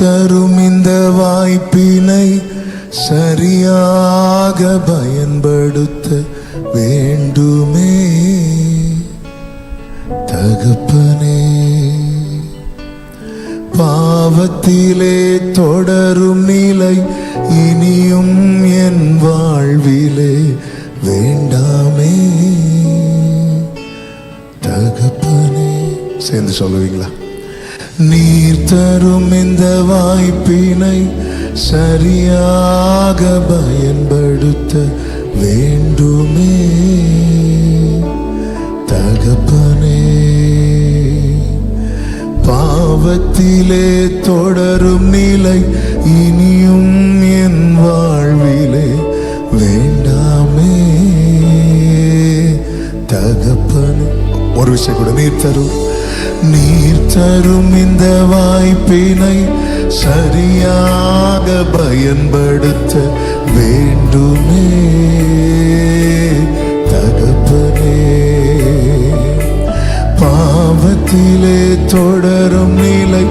தரும் இந்த வாய்ப்பினை சரியாக பயன்படுத்த வேண்டுமே தகப்பனே. பாவத்திலே தொடரும் நிலை இனியும் என் வாழ்விலே வேண்டாமே தகப்பனே. சேர்ந்து சொல்லுவீங்களா? நீர் தரும் இந்த வாய்ப்பினை சரியாக பயன்படுத்த வேண்டுமே தகப்பனே. பாவத்திலே தொடரும் நிலை இனியும் என் வாழ்விலே வேண்டாமே தகப்பனே. ஒரு விஷயம் கூட, நீர் தரும் இந்த வாய்ப்பினை சரியாக பயன்படுத்த வேண்டுமே தகப்பனே. பாவத்திலே தொடரும் நிலை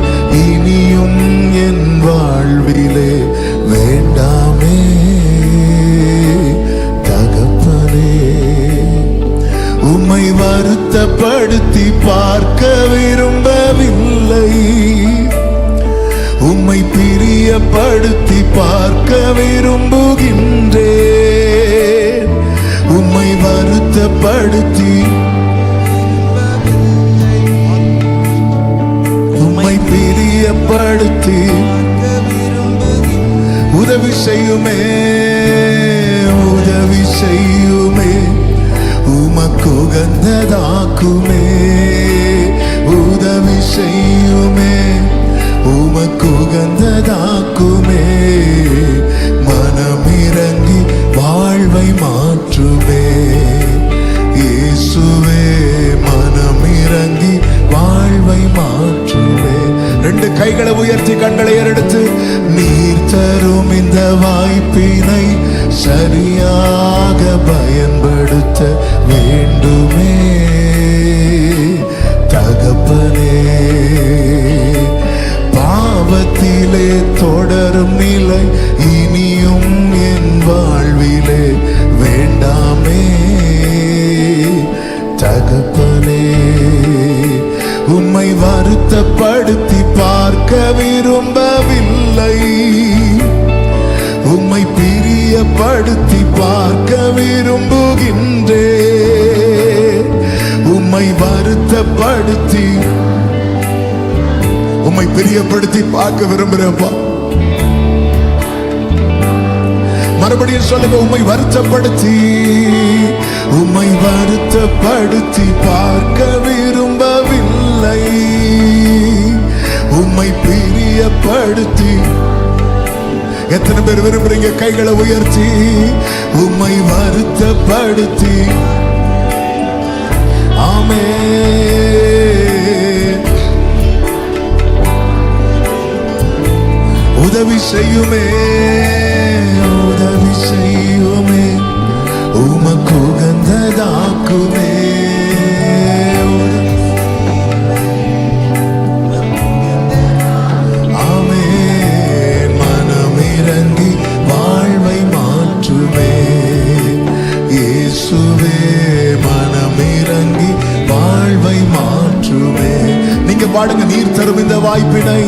இனியும் என் வாழ்விலே வேண்டாமே தகப்பனே. உம்மை வருத்தப்படுத்தி பார்க்க விரும்பவில்லை, உம்மை பிரியப்படுத்தி பார்க்க விரும்புகின்றேன். உம்மை வருத்தப்படுத்தி உம்மை பிரியப்படுத்தி உதவி செய்யுமே உதவி செய்யுமே உமக்கு உகந்ததாக்குமே. உதவி செய்யுமே உமக்கு உகந்ததாக்குமே. மனமிறங்கி வாழ்வை மாற்றுமே இயேசுவே. மனமிறங்கி வாழ்வை மாற்றுமே. ரெண்டு கைகளை உயர்த்தி கண்களை ஏறெடுத்து, நீர் தரும் இந்த வாய்ப்பினை சரியாக பயன்படுத்த வேண்டுமே தகப்பனே. பாவத்திலே தொடரும் நிலை இனியும் என் வாழ்விலே வேண்டாமே தகப்பனே. உம்மை வருத்தப்படுத்தி பார்க்க விரும்பவில்லை, உம்மை பிரியப்படுத்தி பார்க்க விரும்புகின்றேன். உம்மை வருத்தப்படுத்தி உம்மை பிரியப்படுத்தி பார்க்க விரும்புறேன்ப்பா. மறுபடியும் சொல்லுங்க, உம்மை வருத்தப்படுத்தி உம்மை வருத்தப்படுத்தி பார்க்க விரும்பவில்லை, உம்மை பிரியப்படுத்தி. எத்தனை பேர் விரும்புறீங்க? கைகளை உயர்த்தி. உம்மை வருத்தப்படுத்தி ஆமென். உதவி செய்யுமே உதவி செய்யுமே உமக்கு உகந்ததாக்குமே. ஆமென். மனமிறங்கி வாழ்வை மாற்றுமே இயேசுவே. மனமிறங்கி வாழ்வை மாற்றுமே. நீங்க பாடுங்க, நீர் தரும் இந்த வாய்ப்பினை,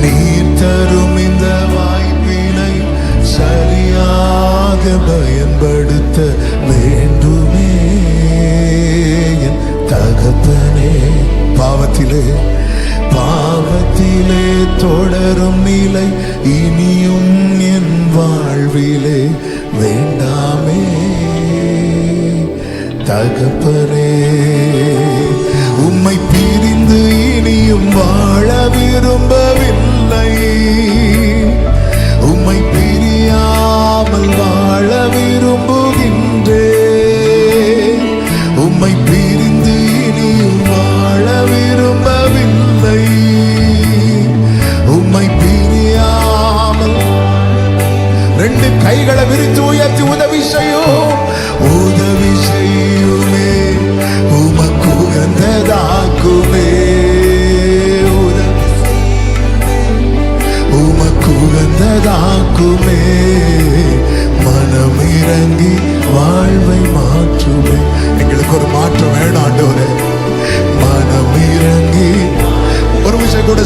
நீர் தரும் இந்த வாய்ப்பினை சரியாக பயன்படுத்த வேண்டுமே என் தகப்பனே. பாவத்திலே தொடரும் நிலை இனியும் என் வாழ்விலே வேண்டாமே தகப்பனே. உம்மை பிரிந்து இனியும் வாழ விரும்பவில்லை, உம்மை பிரியாமல் வாழ விரும்புகின்றேன். உம்மை பிரிந்து இனியும் வாழ விரும்பவில்லை, உம்மை பிரியாமல். ரெண்டு கைகளை விரித்து உயர்த்தி உதவி செய்யும் உதவி செய்யுமே உமக்கு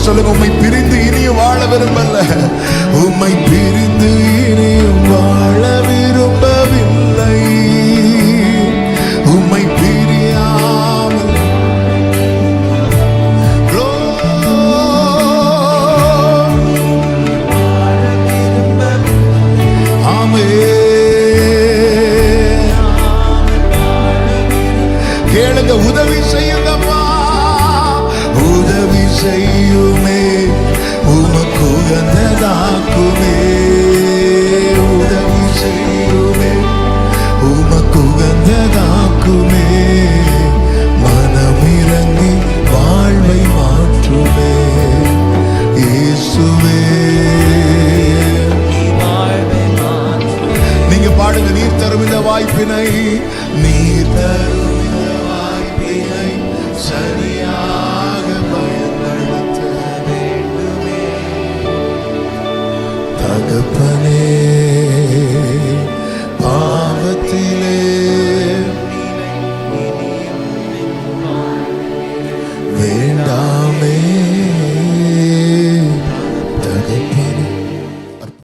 சொல்லுங்க, உம்மை பிரிந்து இனியும் வாழ விரும்பல, உம்மை பிரிந்து இனியும் வாழ விரும்பவில்லை. உம்மை பிரியாமல் கேளுங்க, உதவி செய்யுங்கப்பா, உதவி செய்யுமே, உமக்கு உகந்ததாக்குமே, உதவி செய்யுமே, உமக்கு உகந்ததாக்குமே, மனமிறங்கி வாழ்வை மாற்றுமே இயேசுவே. நீங்க பாடுங்க, நீர் தரும் இந்த வாய்ப்பினை, நீர் தரும் இந்த வாய்ப்பினை சரியாக பயன்படுத்த வேண்டுமே தகப்பனே.